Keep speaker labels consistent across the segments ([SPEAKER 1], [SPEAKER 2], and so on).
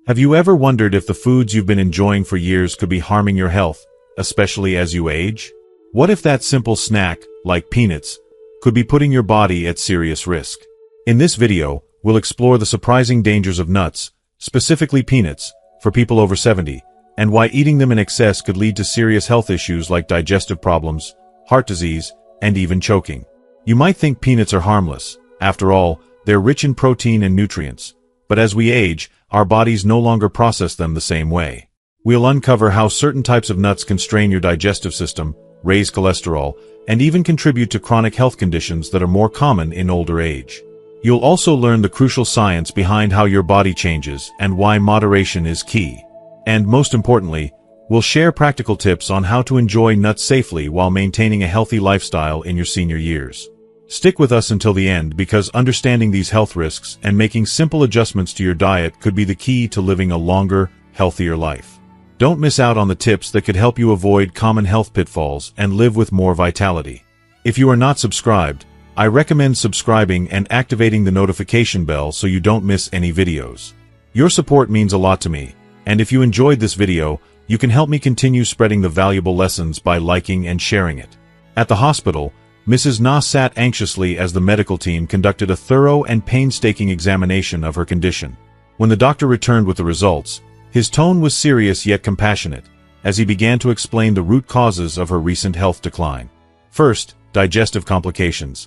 [SPEAKER 1] Have you ever wondered if the foods you've been enjoying for years could be harming your health, especially as you age? What if that simple snack, like peanuts, could be putting your body at serious risk? In this video, we'll explore the surprising dangers of nuts, specifically peanuts, for people over 70, and why eating them in excess could lead to serious health issues like digestive problems, heart disease, and even choking. You might think peanuts are harmless. After all, they're rich in protein and nutrients. But as we age, our bodies no longer process them the same way. We'll uncover how certain types of nuts can strain your digestive system, raise cholesterol, and even contribute to chronic health conditions that are more common in older age. You'll also learn the crucial science behind how your body changes and why moderation is key. And most importantly, we'll share practical tips on how to enjoy nuts safely while maintaining a healthy lifestyle in your senior years. Stick with us until the end because understanding these health risks and making simple adjustments to your diet could be the key to living a longer, healthier life. Don't miss out on the tips that could help you avoid common health pitfalls and live with more vitality. If you are not subscribed, I recommend subscribing and activating the notification bell so you don't miss any videos. Your support means a lot to me, and if you enjoyed this video, you can help me continue spreading the valuable lessons by liking and sharing it. At the hospital, Mrs. Na sat anxiously as the medical team conducted a thorough and painstaking examination of her condition. When the doctor returned with the results, his tone was serious yet compassionate, as he began to explain the root causes of her recent health decline. First, digestive complications.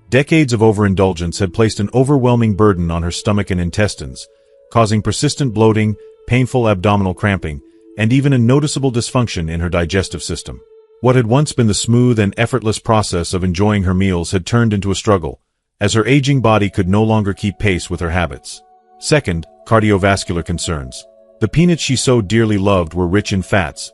[SPEAKER 1] Decades of overindulgence had placed an overwhelming burden on her stomach and intestines, causing persistent bloating, painful abdominal cramping, and even a noticeable dysfunction in her digestive system. What had once been the smooth and effortless process of enjoying her meals had turned into a struggle, as her aging body could no longer keep pace with her habits. Second, cardiovascular concerns. The peanuts she so dearly loved were rich in fats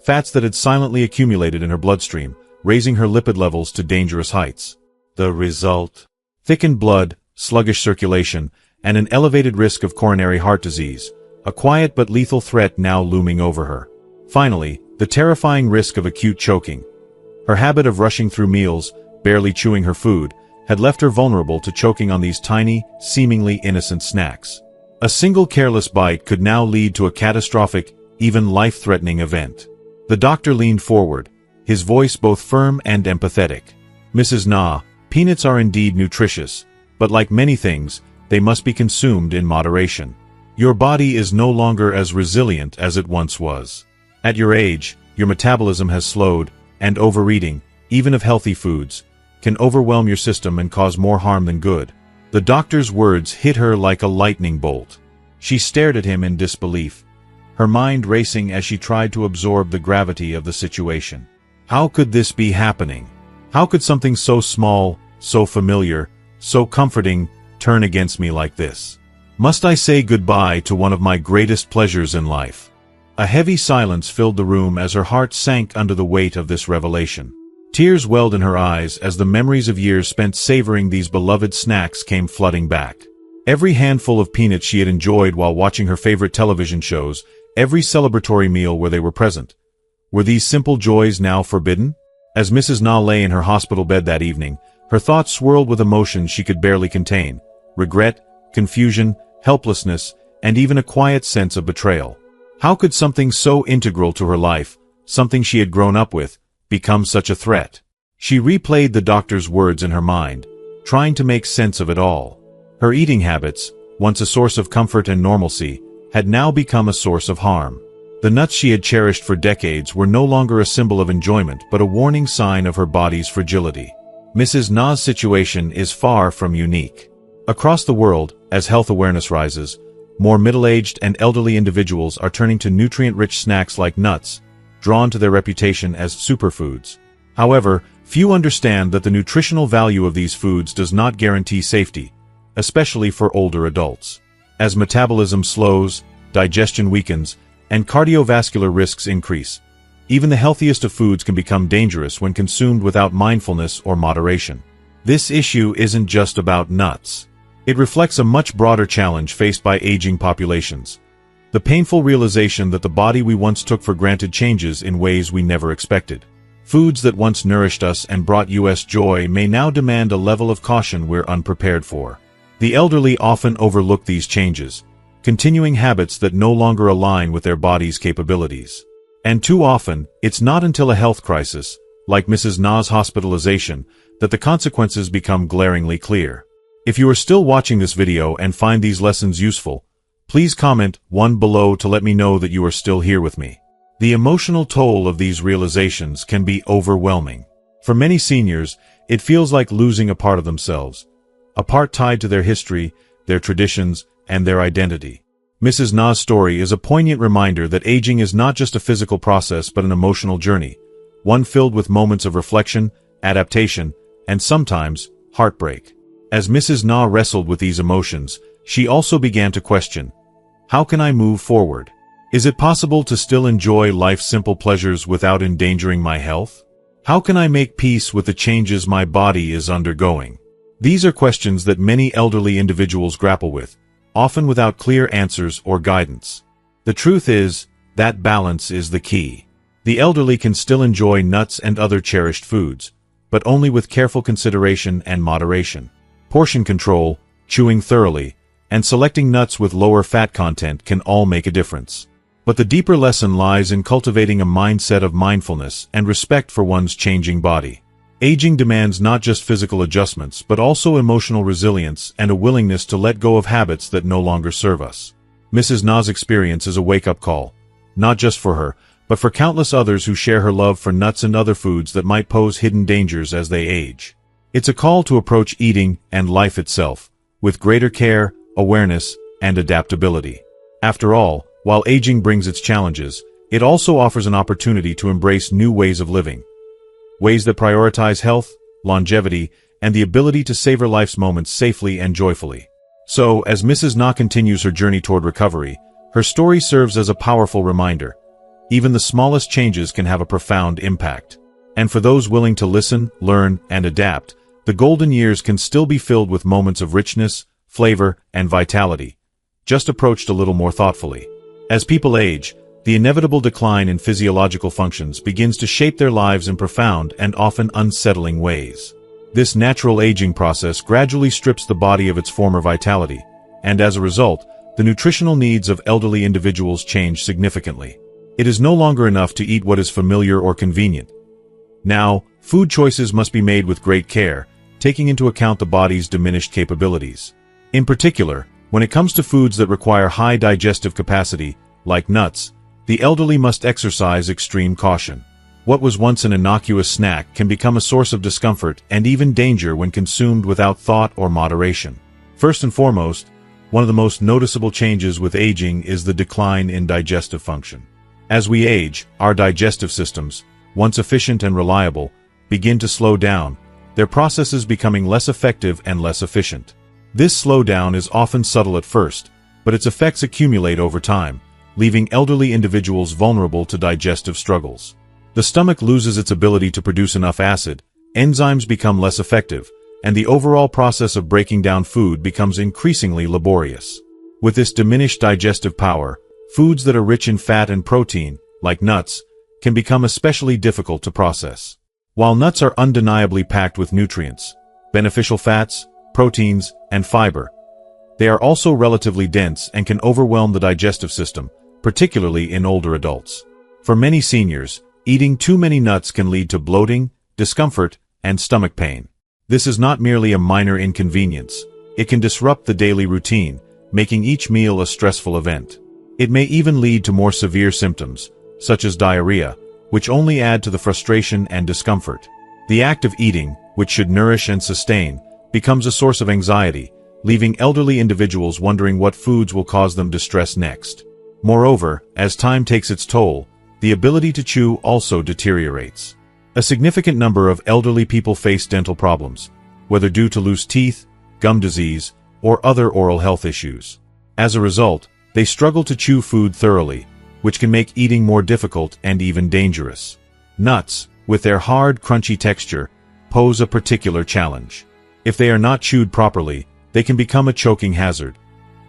[SPEAKER 1] that had silently accumulated in her bloodstream, raising her lipid levels to dangerous heights. The result? Thickened blood, sluggish circulation, and an elevated risk of coronary heart disease, a quiet but lethal threat now looming over her. Finally, the terrifying risk of acute choking. Her habit of rushing through meals, barely chewing her food, had left her vulnerable to choking on these tiny, seemingly innocent snacks. A single careless bite could now lead to a catastrophic, even life-threatening event. The doctor leaned forward, his voice both firm and empathetic. "Mrs. Na, peanuts are indeed nutritious, but like many things, they must be consumed in moderation. Your body is no longer as resilient as it once was. At your age, your metabolism has slowed, and overeating, even of healthy foods, can overwhelm your system and cause more harm than good." The doctor's words hit her like a lightning bolt. She stared at him in disbelief, her mind racing as she tried to absorb the gravity of the situation. How could this be happening? How could something so small, so familiar, so comforting, turn against me like this? Must I say goodbye to one of my greatest pleasures in life? A heavy silence filled the room as her heart sank under the weight of this revelation. Tears welled in her eyes as the memories of years spent savoring these beloved snacks came flooding back. Every handful of peanuts she had enjoyed while watching her favorite television shows, every celebratory meal where they were present. Were these simple joys now forbidden? As Mrs. Na lay in her hospital bed that evening, her thoughts swirled with emotions she could barely contain: regret, confusion, helplessness, and even a quiet sense of betrayal. How could something so integral to her life, something she had grown up with, become such a threat? She replayed the doctor's words in her mind, trying to make sense of it all. Her eating habits, once a source of comfort and normalcy, had now become a source of harm. The nuts she had cherished for decades were no longer a symbol of enjoyment but a warning sign of her body's fragility. Mrs. Na's situation is far from unique. Across the world, as health awareness rises, more middle-aged and elderly individuals are turning to nutrient-rich snacks like nuts, drawn to their reputation as superfoods. However, few understand that the nutritional value of these foods does not guarantee safety, especially for older adults. As metabolism slows, digestion weakens, and cardiovascular risks increase, even the healthiest of foods can become dangerous when consumed without mindfulness or moderation. This issue isn't just about nuts. It reflects a much broader challenge faced by aging populations. The painful realization that the body we once took for granted changes in ways we never expected. Foods that once nourished us and brought us joy may now demand a level of caution we're unprepared for. The elderly often overlook these changes, continuing habits that no longer align with their body's capabilities. And too often, it's not until a health crisis, like Mrs. Na's hospitalization, that the consequences become glaringly clear. If you are still watching this video and find these lessons useful, please comment 1 below to let me know that you are still here with me. The emotional toll of these realizations can be overwhelming. For many seniors, it feels like losing a part of themselves, a part tied to their history, their traditions, and their identity. Mrs. Na's story is a poignant reminder that aging is not just a physical process but an emotional journey, one filled with moments of reflection, adaptation, and sometimes, heartbreak. As Mrs. Na wrestled with these emotions, she also began to question, how can I move forward? Is it possible to still enjoy life's simple pleasures without endangering my health? How can I make peace with the changes my body is undergoing? These are questions that many elderly individuals grapple with, often without clear answers or guidance. The truth is, that balance is the key. The elderly can still enjoy nuts and other cherished foods, but only with careful consideration and moderation. Portion control, chewing thoroughly, and selecting nuts with lower fat content can all make a difference. But the deeper lesson lies in cultivating a mindset of mindfulness and respect for one's changing body. Aging demands not just physical adjustments but also emotional resilience and a willingness to let go of habits that no longer serve us. Mrs. Na's experience is a wake-up call, not just for her, but for countless others who share her love for nuts and other foods that might pose hidden dangers as they age. It's a call to approach eating and life itself with greater care, awareness, and adaptability. After all, while aging brings its challenges, it also offers an opportunity to embrace new ways of living. Ways that prioritize health, longevity, and the ability to savor life's moments safely and joyfully. So, as Mrs. Na continues her journey toward recovery, her story serves as a powerful reminder. Even the smallest changes can have a profound impact. And for those willing to listen, learn, and adapt, the golden years can still be filled with moments of richness, flavor, and vitality, just approached a little more thoughtfully. As people age, the inevitable decline in physiological functions begins to shape their lives in profound and often unsettling ways. This natural aging process gradually strips the body of its former vitality, and as a result, the nutritional needs of elderly individuals change significantly. It is no longer enough to eat what is familiar or convenient. Now, food choices must be made with great care, taking into account the body's diminished capabilities. In particular, when it comes to foods that require high digestive capacity, like nuts, the elderly must exercise extreme caution. What was once an innocuous snack can become a source of discomfort and even danger when consumed without thought or moderation. First and foremost, one of the most noticeable changes with aging is the decline in digestive function. As we age, our digestive systems, once efficient and reliable, begin to slow down, their processes becoming less effective and less efficient. This slowdown is often subtle at first, but its effects accumulate over time, leaving elderly individuals vulnerable to digestive struggles. The stomach loses its ability to produce enough acid, enzymes become less effective, and the overall process of breaking down food becomes increasingly laborious. With this diminished digestive power, foods that are rich in fat and protein, like nuts, can become especially difficult to process. While nuts are undeniably packed with nutrients, beneficial fats, proteins, and fiber, they are also relatively dense and can overwhelm the digestive system, particularly in older adults. For many seniors, eating too many nuts can lead to bloating, discomfort, and stomach pain. This is not merely a minor inconvenience. It can disrupt the daily routine, making each meal a stressful event. It may even lead to more severe symptoms, such as diarrhea, which only add to the frustration and discomfort. The act of eating, which should nourish and sustain, becomes a source of anxiety, leaving elderly individuals wondering what foods will cause them distress next. Moreover, as time takes its toll, the ability to chew also deteriorates. A significant number of elderly people face dental problems, whether due to loose teeth, gum disease, or other oral health issues. As a result, they struggle to chew food thoroughly, which can make eating more difficult and even dangerous. Nuts, with their hard, crunchy texture, pose a particular challenge. If they are not chewed properly, they can become a choking hazard,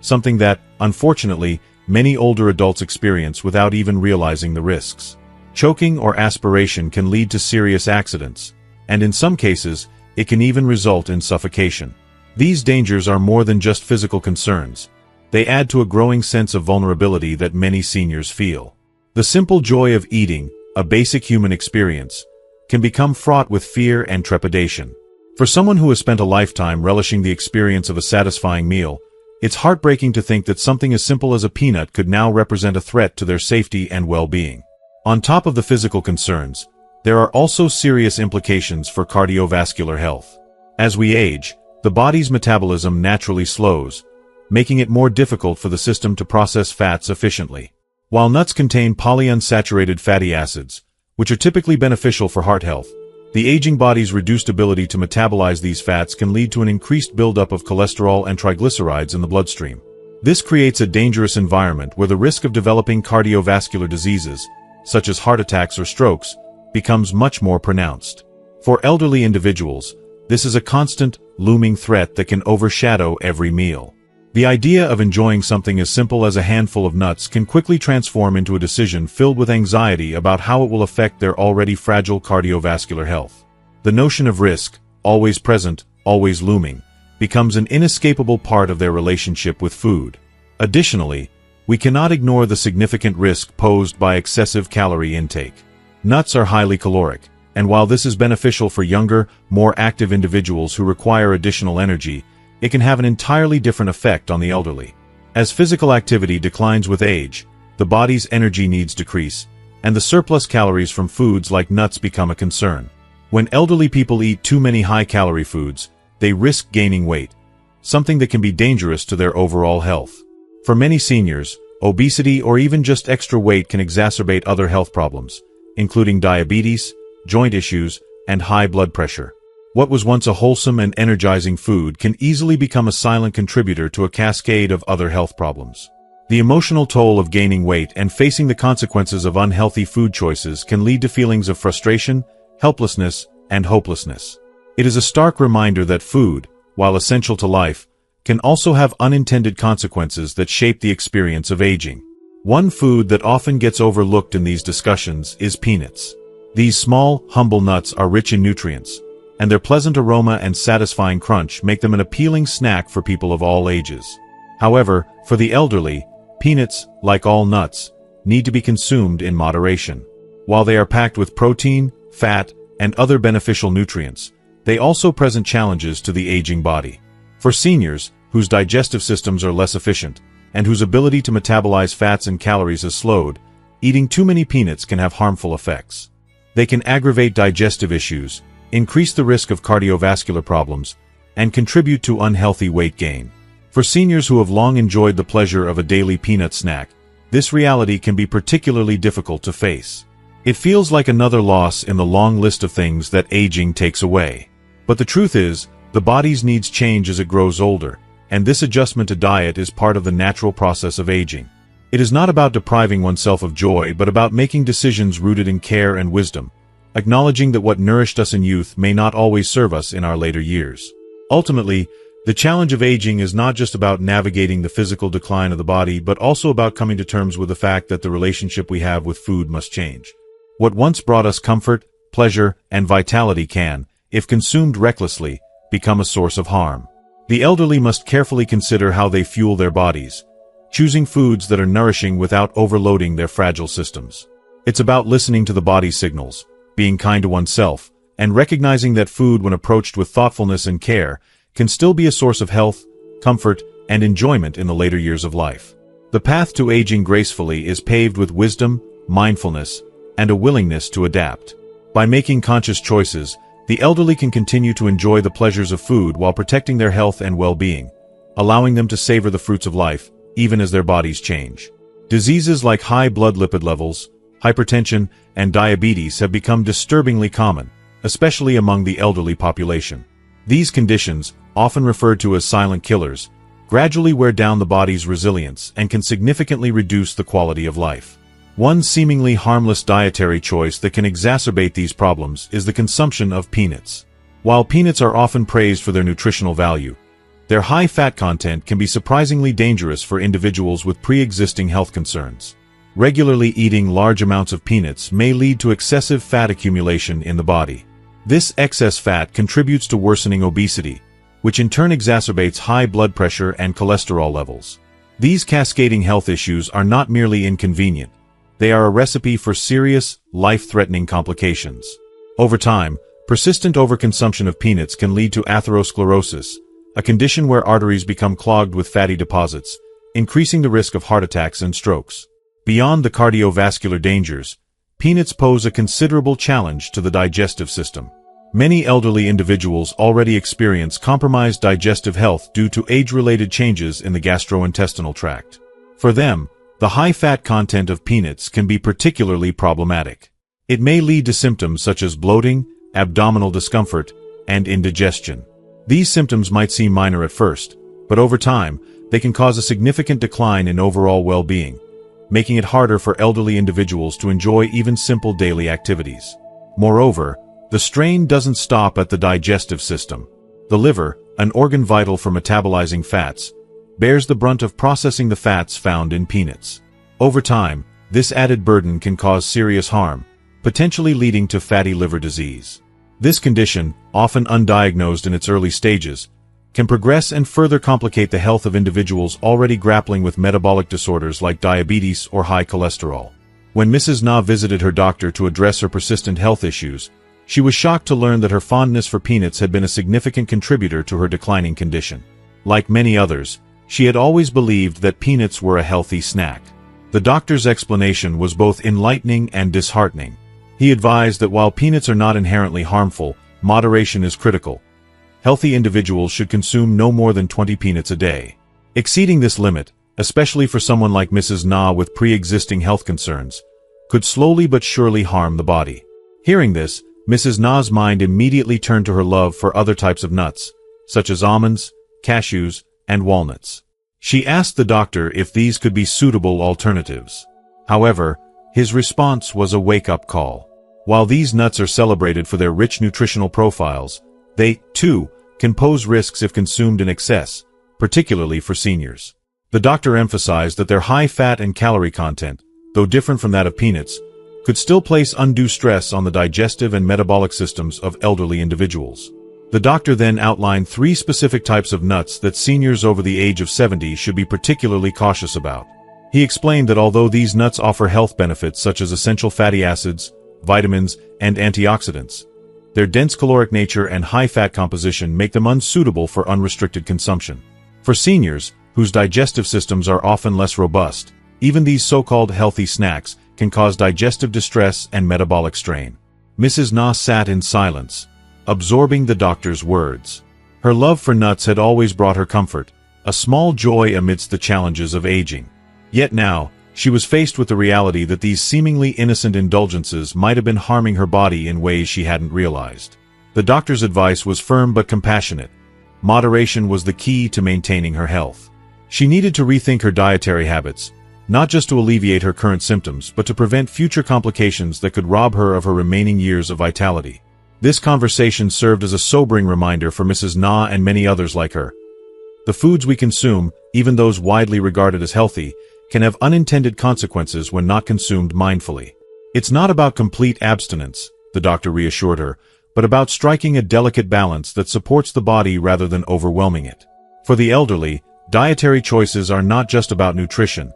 [SPEAKER 1] something that, unfortunately, many older adults experience without even realizing the risks. Choking or aspiration can lead to serious accidents, and in some cases, it can even result in suffocation. These dangers are more than just physical concerns. they add to a growing sense of vulnerability that many seniors feel. The simple joy of eating, a basic human experience, can become fraught with fear and trepidation. For someone who has spent a lifetime relishing the experience of a satisfying meal, it's heartbreaking to think that something as simple as a peanut could now represent a threat to their safety and well-being. On top of the physical concerns, there are also serious implications for cardiovascular health. As we age, the body's metabolism naturally slows, making it more difficult for the system to process fats efficiently. While nuts contain polyunsaturated fatty acids, which are typically beneficial for heart health, the aging body's reduced ability to metabolize these fats can lead to an increased buildup of cholesterol and triglycerides in the bloodstream. This creates a dangerous environment where the risk of developing cardiovascular diseases, such as heart attacks or strokes, becomes much more pronounced. For elderly individuals, this is a constant, looming threat that can overshadow every meal. The idea of enjoying something as simple as a handful of nuts can quickly transform into a decision filled with anxiety about how it will affect their already fragile cardiovascular health. The notion of risk, always present, always looming, becomes an inescapable part of their relationship with food. Additionally, we cannot ignore the significant risk posed by excessive calorie intake. Nuts are highly caloric, and while this is beneficial for younger, more active individuals who require additional energy, it can have an entirely different effect on the elderly. As physical activity declines with age, the body's energy needs decrease, and the surplus calories from foods like nuts become a concern. When elderly people eat too many high-calorie foods, they risk gaining weight, something that can be dangerous to their overall health. For many seniors, obesity or even just extra weight can exacerbate other health problems, including diabetes, joint issues, and high blood pressure. What was once a wholesome and energizing food can easily become a silent contributor to a cascade of other health problems. The emotional toll of gaining weight and facing the consequences of unhealthy food choices can lead to feelings of frustration, helplessness, and hopelessness. It is a stark reminder that food, while essential to life, can also have unintended consequences that shape the experience of aging. One food that often gets overlooked in these discussions is peanuts. These small, humble nuts are rich in nutrients, and their pleasant aroma and satisfying crunch make them an appealing snack for people of all ages. However, for the elderly, peanuts, like all nuts, need to be consumed in moderation. While they are packed with protein, fat, and other beneficial nutrients, they also present challenges to the aging body. For seniors, whose digestive systems are less efficient, and whose ability to metabolize fats and calories has slowed, eating too many peanuts can have harmful effects. They can aggravate digestive issues, increase the risk of cardiovascular problems, and contribute to unhealthy weight gain. For seniors who have long enjoyed the pleasure of a daily peanut snack, this reality can be particularly difficult to face. It feels like another loss in the long list of things that aging takes away. But the truth is, the body's needs change as it grows older, and this adjustment to diet is part of the natural process of aging. It is not about depriving oneself of joy, but about making decisions rooted in care and wisdom, acknowledging that what nourished us in youth may not always serve us in our later years. Ultimately, the challenge of aging is not just about navigating the physical decline of the body, but also about coming to terms with the fact that the relationship we have with food must change. What once brought us comfort, pleasure, and vitality can, if consumed recklessly, become a source of harm. The elderly must carefully consider how they fuel their bodies, choosing foods that are nourishing without overloading their fragile systems. It's about listening to the body's signals, being kind to oneself, and recognizing that food, when approached with thoughtfulness and care, can still be a source of health, comfort, and enjoyment in the later years of life. The path to aging gracefully is paved with wisdom, mindfulness, and a willingness to adapt. By making conscious choices, the elderly can continue to enjoy the pleasures of food while protecting their health and well-being, allowing them to savor the fruits of life, even as their bodies change. Diseases like high blood lipid levels, hypertension, and diabetes have become disturbingly common, especially among the elderly population. These conditions, often referred to as silent killers, gradually wear down the body's resilience and can significantly reduce the quality of life. One seemingly harmless dietary choice that can exacerbate these problems is the consumption of peanuts. While peanuts are often praised for their nutritional value, their high fat content can be surprisingly dangerous for individuals with pre-existing health concerns. Regularly eating large amounts of peanuts may lead to excessive fat accumulation in the body. This excess fat contributes to worsening obesity, which in turn exacerbates high blood pressure and cholesterol levels. These cascading health issues are not merely inconvenient. They are a recipe for serious, life-threatening complications. Over time, persistent overconsumption of peanuts can lead to atherosclerosis, a condition where arteries become clogged with fatty deposits, increasing the risk of heart attacks and strokes. Beyond the cardiovascular dangers, peanuts pose a considerable challenge to the digestive system. Many elderly individuals already experience compromised digestive health due to age-related changes in the gastrointestinal tract. For them, the high fat content of peanuts can be particularly problematic. It may lead to symptoms such as bloating, abdominal discomfort, and indigestion. These symptoms might seem minor at first, but over time, they can cause a significant decline in overall well-being, making it harder for elderly individuals to enjoy even simple daily activities. Moreover, the strain doesn't stop at the digestive system. The liver, an organ vital for metabolizing fats, bears the brunt of processing the fats found in peanuts. Over time, this added burden can cause serious harm, potentially leading to fatty liver disease. This condition, often undiagnosed in its early stages, can progress and further complicate the health of individuals already grappling with metabolic disorders like diabetes or high cholesterol. When Mrs. Na visited her doctor to address her persistent health issues, she was shocked to learn that her fondness for peanuts had been a significant contributor to her declining condition. Like many others, she had always believed that peanuts were a healthy snack. The doctor's explanation was both enlightening and disheartening. He advised that while peanuts are not inherently harmful, moderation is critical. Healthy individuals should consume no more than 20 peanuts a day. Exceeding this limit, especially for someone like Mrs. Na with pre-existing health concerns, could slowly but surely harm the body. Hearing this, Mrs. Na's mind immediately turned to her love for other types of nuts, such as almonds, cashews, and walnuts. She asked the doctor if these could be suitable alternatives. However, his response was a wake-up call. While these nuts are celebrated for their rich nutritional profiles, they, too, can pose risks if consumed in excess, particularly for seniors. The doctor emphasized that their high fat and calorie content, though different from that of peanuts, could still place undue stress on the digestive and metabolic systems of elderly individuals. The doctor then outlined 3 specific types of nuts that seniors over the age of 70 should be particularly cautious about. He explained that although these nuts offer health benefits such as essential fatty acids, vitamins, and antioxidants, their dense caloric nature and high fat composition make them unsuitable for unrestricted consumption. For seniors, whose digestive systems are often less robust, even these so-called healthy snacks can cause digestive distress and metabolic strain. Mrs. Na sat in silence, absorbing the doctor's words. Her love for nuts had always brought her comfort, a small joy amidst the challenges of aging. Yet now, she was faced with the reality that these seemingly innocent indulgences might have been harming her body in ways she hadn't realized. The doctor's advice was firm but compassionate. Moderation was the key to maintaining her health. She needed to rethink her dietary habits, not just to alleviate her current symptoms, but to prevent future complications that could rob her of her remaining years of vitality. This conversation served as a sobering reminder for Mrs. Na and many others like her. The foods we consume, even those widely regarded as healthy, can have unintended consequences when not consumed mindfully. It's not about complete abstinence, the doctor reassured her, but about striking a delicate balance that supports the body rather than overwhelming it. For the elderly, dietary choices are not just about nutrition.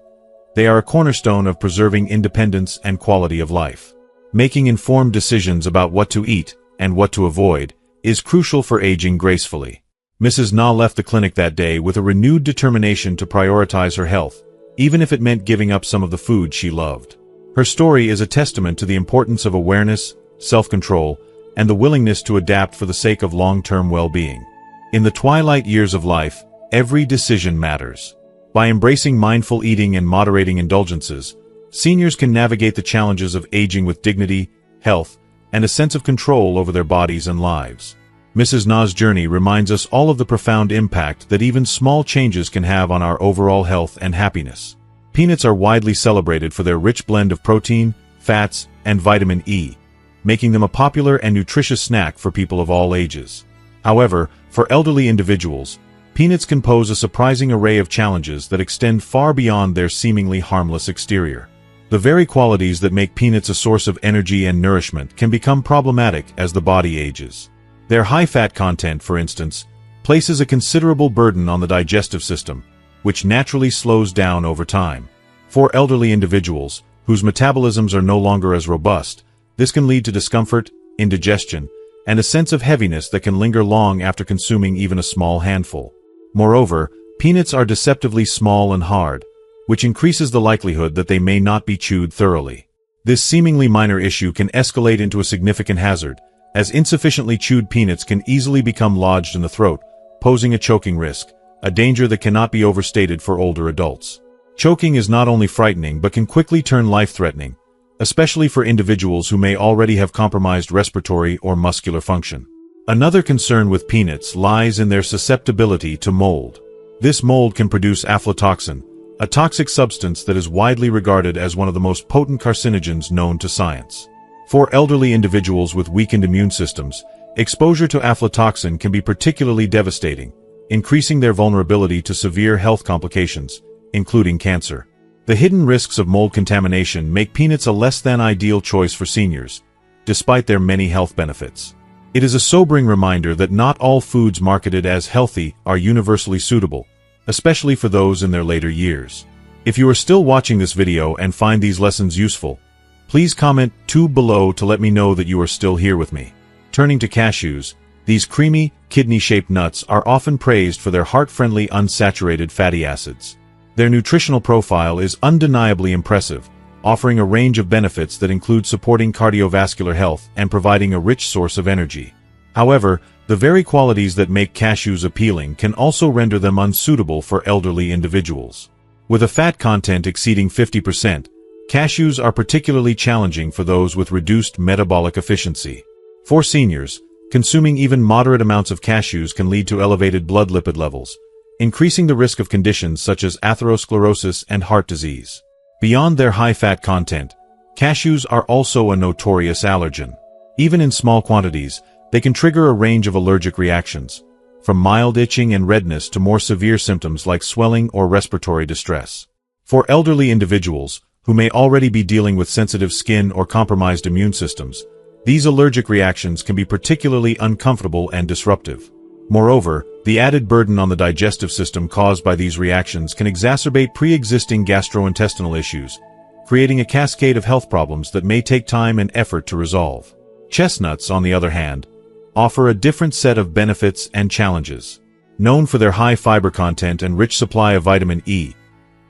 [SPEAKER 1] They are a cornerstone of preserving independence and quality of life. Making informed decisions about what to eat and what to avoid is crucial for aging gracefully. Mrs. Na left the clinic that day with a renewed determination to prioritize her health, even if it meant giving up some of the food she loved. Her story is a testament to the importance of awareness, self-control, and the willingness to adapt for the sake of long-term well-being. In the twilight years of life, every decision matters. By embracing mindful eating and moderating indulgences, seniors can navigate the challenges of aging with dignity, health, and a sense of control over their bodies and lives. Mrs. Na's journey reminds us all of the profound impact that even small changes can have on our overall health and happiness. Peanuts are widely celebrated for their rich blend of protein, fats, and vitamin E, making them a popular and nutritious snack for people of all ages. However, for elderly individuals, peanuts can pose a surprising array of challenges that extend far beyond their seemingly harmless exterior. The very qualities that make peanuts a source of energy and nourishment can become problematic as the body ages. Their high fat content, for instance, places a considerable burden on the digestive system, which naturally slows down over time. For elderly individuals, whose metabolisms are no longer as robust, this can lead to discomfort, indigestion, and a sense of heaviness that can linger long after consuming even a small handful. Moreover, peanuts are deceptively small and hard, which increases the likelihood that they may not be chewed thoroughly. This seemingly minor issue can escalate into a significant hazard, as insufficiently chewed peanuts can easily become lodged in the throat, posing a choking risk, a danger that cannot be overstated for older adults. Choking is not only frightening but can quickly turn life-threatening, especially for individuals who may already have compromised respiratory or muscular function. Another concern with peanuts lies in their susceptibility to mold. This mold can produce aflatoxin, a toxic substance that is widely regarded as one of the most potent carcinogens known to science. For elderly individuals with weakened immune systems, exposure to aflatoxin can be particularly devastating, increasing their vulnerability to severe health complications, including cancer. The hidden risks of mold contamination make peanuts a less than ideal choice for seniors, despite their many health benefits. It is a sobering reminder that not all foods marketed as healthy are universally suitable, especially for those in their later years. If you are still watching this video and find these lessons useful, please comment below to let me know that you are still here with me. Turning to cashews, these creamy, kidney-shaped nuts are often praised for their heart-friendly unsaturated fatty acids. Their nutritional profile is undeniably impressive, offering a range of benefits that include supporting cardiovascular health and providing a rich source of energy. However, the very qualities that make cashews appealing can also render them unsuitable for elderly individuals. With a fat content exceeding 50%, cashews are particularly challenging for those with reduced metabolic efficiency. For seniors, consuming even moderate amounts of cashews can lead to elevated blood lipid levels, increasing the risk of conditions such as atherosclerosis and heart disease. Beyond their high fat content, cashews are also a notorious allergen. Even in small quantities, they can trigger a range of allergic reactions, from mild itching and redness to more severe symptoms like swelling or respiratory distress. For elderly individuals, who may already be dealing with sensitive skin or compromised immune systems, these allergic reactions can be particularly uncomfortable and disruptive. Moreover, the added burden on the digestive system caused by these reactions can exacerbate pre-existing gastrointestinal issues, creating a cascade of health problems that may take time and effort to resolve. Chestnuts, on the other hand, offer a different set of benefits and challenges. Known for their high fiber content and rich supply of vitamin E,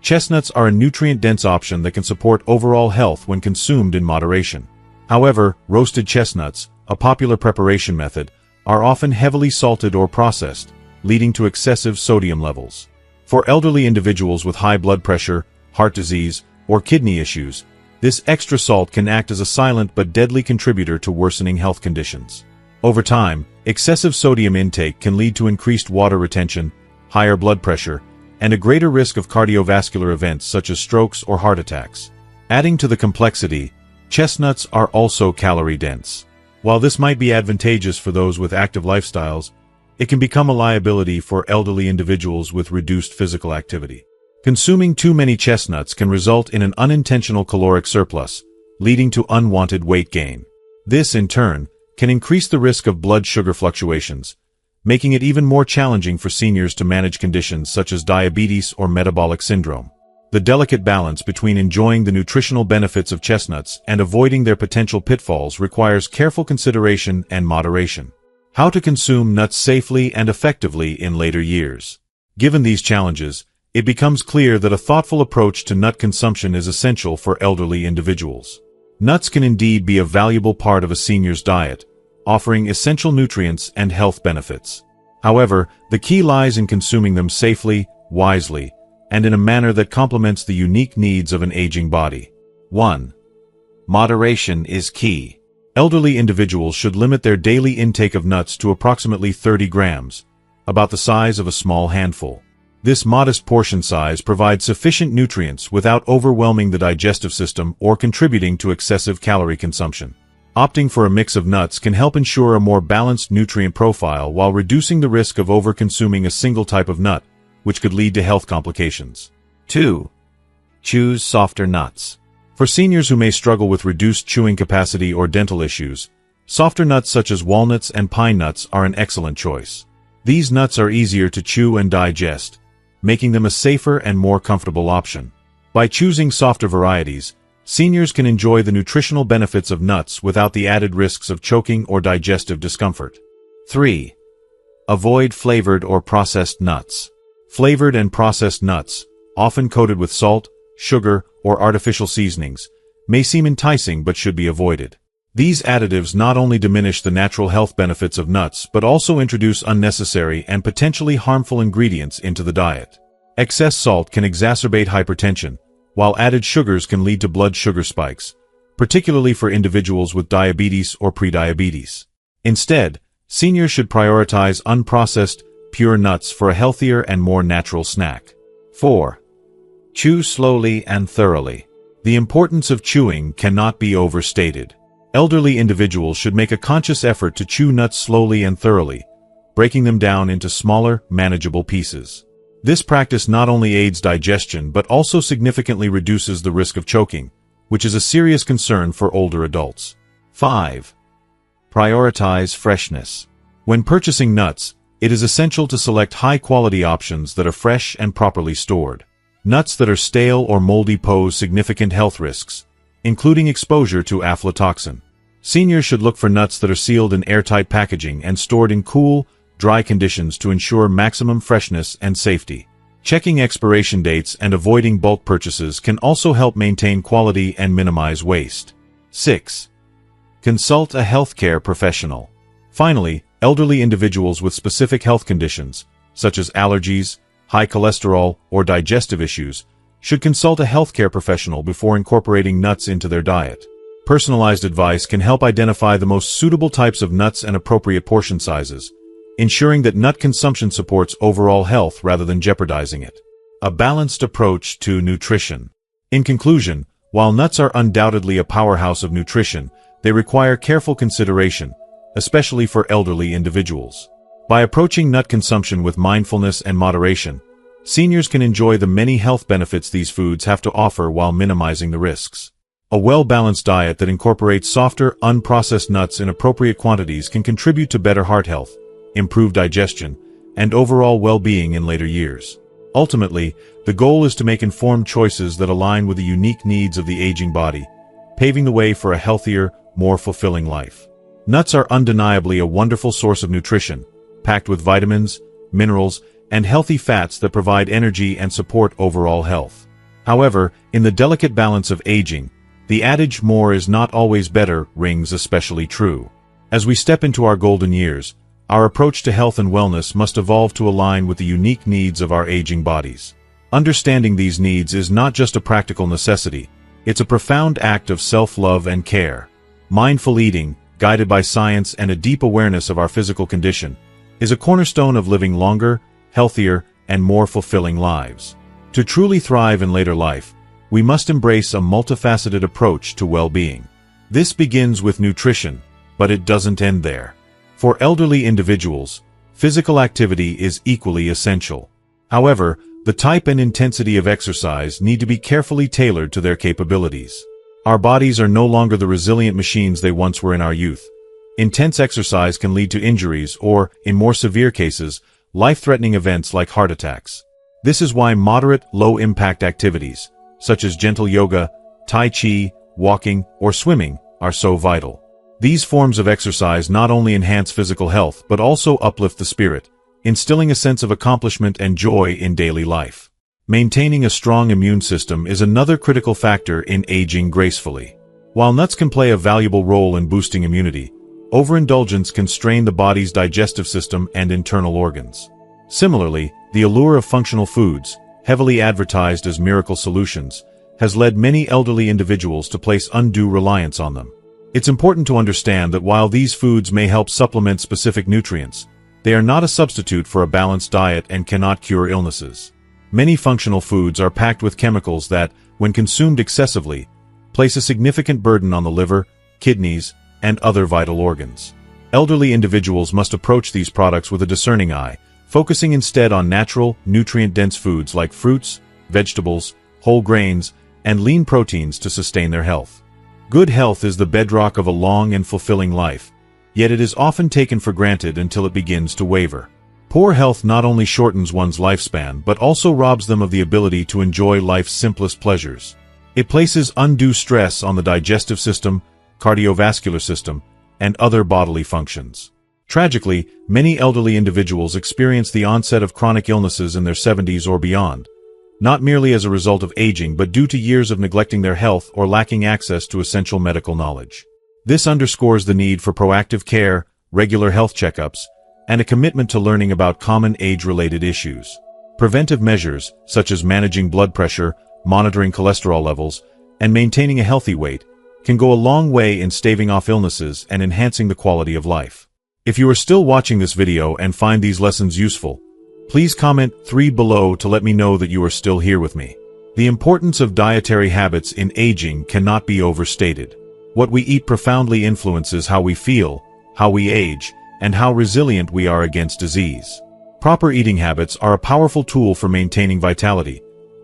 [SPEAKER 1] chestnuts are a nutrient-dense option that can support overall health when consumed in moderation. However, roasted chestnuts, a popular preparation method, are often heavily salted or processed, leading to excessive sodium levels. For elderly individuals with high blood pressure, heart disease, or kidney issues, this extra salt can act as a silent but deadly contributor to worsening health conditions. Over time, excessive sodium intake can lead to increased water retention, higher blood pressure, and a greater risk of cardiovascular events such as strokes or heart attacks. Adding to the complexity, chestnuts are also calorie-dense. While this might be advantageous for those with active lifestyles, it can become a liability for elderly individuals with reduced physical activity. Consuming too many chestnuts can result in an unintentional caloric surplus, leading to unwanted weight gain. This, in turn, can increase the risk of blood sugar fluctuations, making it even more challenging for seniors to manage conditions such as diabetes or metabolic syndrome. The delicate balance between enjoying the nutritional benefits of chestnuts and avoiding their potential pitfalls requires careful consideration and moderation. How to consume nuts safely and effectively in later years. Given these challenges, it becomes clear that a thoughtful approach to nut consumption is essential for elderly individuals. Nuts can indeed be a valuable part of a senior's diet, offering essential nutrients and health benefits. However, the key lies in consuming them safely, wisely, and in a manner that complements the unique needs of an aging body. 1. Moderation is key. Elderly individuals should limit their daily intake of nuts to approximately 30 grams, about the size of a small handful. This modest portion size provides sufficient nutrients without overwhelming the digestive system or contributing to excessive calorie consumption. Opting for a mix of nuts can help ensure a more balanced nutrient profile while reducing the risk of over-consuming a single type of nut, which could lead to health complications. 2. Choose softer nuts. For seniors who may struggle with reduced chewing capacity or dental issues, softer nuts such as walnuts and pine nuts are an excellent choice. These nuts are easier to chew and digest, making them a safer and more comfortable option. By choosing softer varieties, seniors can enjoy the nutritional benefits of nuts without the added risks of choking or digestive discomfort. 3. Avoid flavored or processed nuts. Flavored and processed nuts, often coated with salt, sugar, or artificial seasonings, may seem enticing but should be avoided. These additives not only diminish the natural health benefits of nuts but also introduce unnecessary and potentially harmful ingredients into the diet. Excess salt can exacerbate hypertension, while added sugars can lead to blood sugar spikes, particularly for individuals with diabetes or prediabetes. Instead, seniors should prioritize unprocessed, pure nuts for a healthier and more natural snack. 4. Chew slowly and thoroughly. The importance of chewing cannot be overstated. Elderly individuals should make a conscious effort to chew nuts slowly and thoroughly, breaking them down into smaller, manageable pieces. This practice not only aids digestion but also significantly reduces the risk of choking, which is a serious concern for older adults. 5. Prioritize freshness. When purchasing nuts, it is essential to select high-quality options that are fresh and properly stored. Nuts that are stale or moldy pose significant health risks, including exposure to aflatoxin. Seniors should look for nuts that are sealed in airtight packaging and stored in cool, dry conditions to ensure maximum freshness and safety. Checking expiration dates and avoiding bulk purchases can also help maintain quality and minimize waste. 6. Consult a healthcare professional. Finally, elderly individuals with specific health conditions, such as allergies, high cholesterol, or digestive issues, should consult a healthcare professional before incorporating nuts into their diet. Personalized advice can help identify the most suitable types of nuts and appropriate portion sizes, ensuring that nut consumption supports overall health rather than jeopardizing it. A balanced approach to nutrition. In conclusion, while nuts are undoubtedly a powerhouse of nutrition, they require careful consideration, especially for elderly individuals. By approaching nut consumption with mindfulness and moderation, seniors can enjoy the many health benefits these foods have to offer while minimizing the risks. A well-balanced diet that incorporates softer, unprocessed nuts in appropriate quantities can contribute to better heart health, improve digestion, and overall well-being in later years. Ultimately, the goal is to make informed choices that align with the unique needs of the aging body, paving the way for a healthier, more fulfilling life. Nuts are undeniably a wonderful source of nutrition, packed with vitamins, minerals, and healthy fats that provide energy and support overall health. However, in the delicate balance of aging, the adage "more is not always better" rings especially true. As we step into our golden years, our approach to health and wellness must evolve to align with the unique needs of our aging bodies. Understanding these needs is not just a practical necessity, it's a profound act of self-love and care. Mindful eating, guided by science and a deep awareness of our physical condition, is a cornerstone of living longer, healthier, and more fulfilling lives. To truly thrive in later life, we must embrace a multifaceted approach to well-being. This begins with nutrition, but it doesn't end there. For elderly individuals, physical activity is equally essential. However, the type and intensity of exercise need to be carefully tailored to their capabilities. Our bodies are no longer the resilient machines they once were in our youth. Intense exercise can lead to injuries or, in more severe cases, life-threatening events like heart attacks. This is why moderate, low-impact activities, such as gentle yoga, tai chi, walking, or swimming, are so vital. These forms of exercise not only enhance physical health but also uplift the spirit, instilling a sense of accomplishment and joy in daily life. Maintaining a strong immune system is another critical factor in aging gracefully. While nuts can play a valuable role in boosting immunity, overindulgence can strain the body's digestive system and internal organs. Similarly, the allure of functional foods, heavily advertised as miracle solutions, has led many elderly individuals to place undue reliance on them. It's important to understand that while these foods may help supplement specific nutrients, they are not a substitute for a balanced diet and cannot cure illnesses. Many functional foods are packed with chemicals that, when consumed excessively, place a significant burden on the liver, kidneys, and other vital organs. Elderly individuals must approach these products with a discerning eye, focusing instead on natural, nutrient-dense foods like fruits, vegetables, whole grains, and lean proteins to sustain their health. Good health is the bedrock of a long and fulfilling life, yet it is often taken for granted until it begins to waver. Poor health not only shortens one's lifespan but also robs them of the ability to enjoy life's simplest pleasures. It places undue stress on the digestive system, cardiovascular system, and other bodily functions. Tragically, many elderly individuals experience the onset of chronic illnesses in their 70s or beyond, not merely as a result of aging but due to years of neglecting their health or lacking access to essential medical knowledge. This underscores the need for proactive care, regular health checkups, and a commitment to learning about common age-related issues. Preventive measures, such as managing blood pressure, monitoring cholesterol levels, and maintaining a healthy weight, can go a long way in staving off illnesses and enhancing the quality of life. If you are still watching this video and find these lessons useful, please comment 3 below to let me know that you are still here with me. The importance of dietary habits in aging cannot be overstated. What we eat profoundly influences how we feel, how we age, and how resilient we are against disease. Proper eating habits are a powerful tool for maintaining vitality,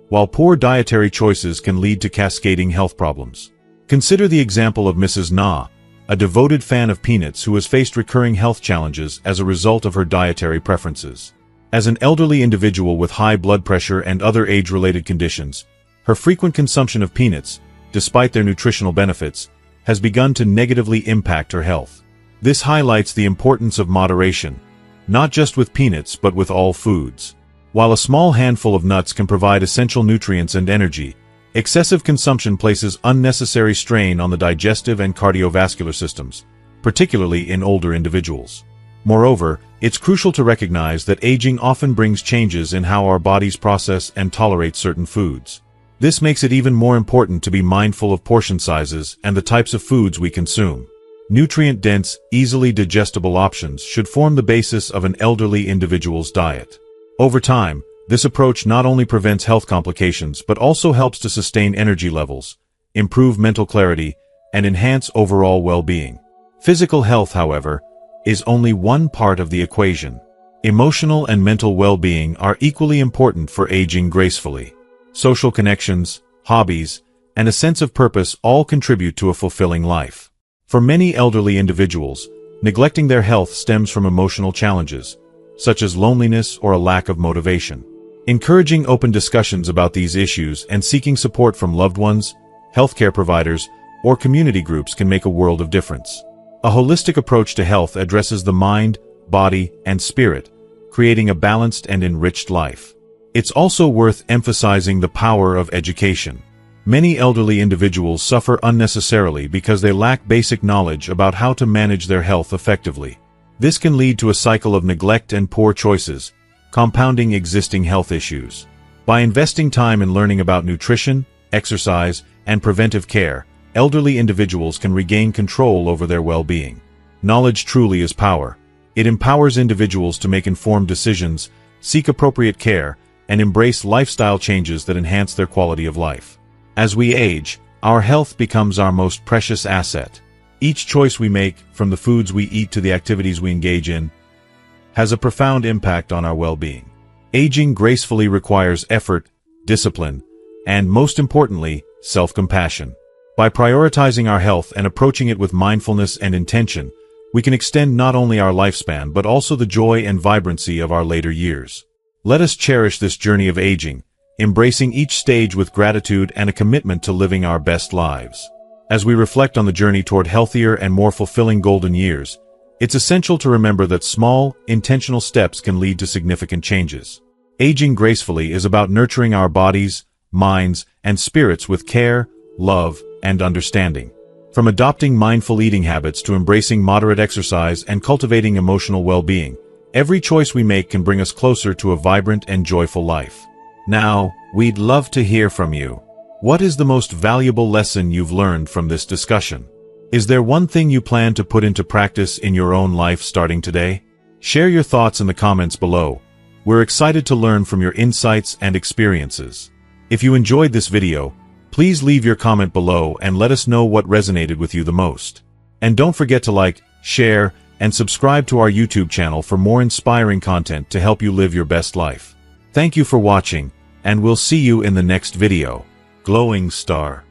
[SPEAKER 1] while poor dietary choices can lead to cascading health problems. Consider the example of Mrs. Na, a devoted fan of peanuts who has faced recurring health challenges as a result of her dietary preferences. As an elderly individual with high blood pressure and other age-related conditions, her frequent consumption of peanuts, despite their nutritional benefits, has begun to negatively impact her health. This highlights the importance of moderation, not just with peanuts but with all foods. While a small handful of nuts can provide essential nutrients and energy, excessive consumption places unnecessary strain on the digestive and cardiovascular systems, particularly in older individuals. Moreover, it's crucial to recognize that aging often brings changes in how our bodies process and tolerate certain foods. This makes it even more important to be mindful of portion sizes and the types of foods we consume. Nutrient-dense, easily digestible options should form the basis of an elderly individual's diet. Over time, this approach not only prevents health complications but also helps to sustain energy levels, improve mental clarity, and enhance overall well-being. Physical health, however, is only one part of the equation. Emotional and mental well-being are equally important for aging gracefully. Social connections, hobbies, and a sense of purpose all contribute to a fulfilling life. For many elderly individuals, neglecting their health stems from emotional challenges, such as loneliness or a lack of motivation. Encouraging open discussions about these issues and seeking support from loved ones, healthcare providers, or community groups can make a world of difference. A holistic approach to health addresses the mind, body, and spirit, creating a balanced and enriched life. It's also worth emphasizing the power of education. Many elderly individuals suffer unnecessarily because they lack basic knowledge about how to manage their health effectively. This can lead to a cycle of neglect and poor choices, compounding existing health issues. By investing time in learning about nutrition, exercise, and preventive care, elderly individuals can regain control over their well-being. Knowledge truly is power. It empowers individuals to make informed decisions, seek appropriate care, and embrace lifestyle changes that enhance their quality of life. As we age, our health becomes our most precious asset. Each choice we make, from the foods we eat to the activities we engage in, has a profound impact on our well-being. Aging gracefully requires effort, discipline, and, most importantly, self-compassion. By prioritizing our health and approaching it with mindfulness and intention, we can extend not only our lifespan but also the joy and vibrancy of our later years. Let us cherish this journey of aging, embracing each stage with gratitude and a commitment to living our best lives. As we reflect on the journey toward healthier and more fulfilling golden years, it's essential to remember that small, intentional steps can lead to significant changes. Aging gracefully is about nurturing our bodies, minds, and spirits with care, love, and understanding. From adopting mindful eating habits to embracing moderate exercise and cultivating emotional well-being, every choice we make can bring us closer to a vibrant and joyful life. Now, we'd love to hear from you. What is the most valuable lesson you've learned from this discussion? Is there one thing you plan to put into practice in your own life starting today? Share your thoughts in the comments below. We're excited to learn from your insights and experiences. If you enjoyed this video, please leave your comment below and let us know what resonated with you the most. And don't forget to like, share, and subscribe to our YouTube channel for more inspiring content to help you live your best life. Thank you for watching, and we'll see you in the next video. Glowing Star.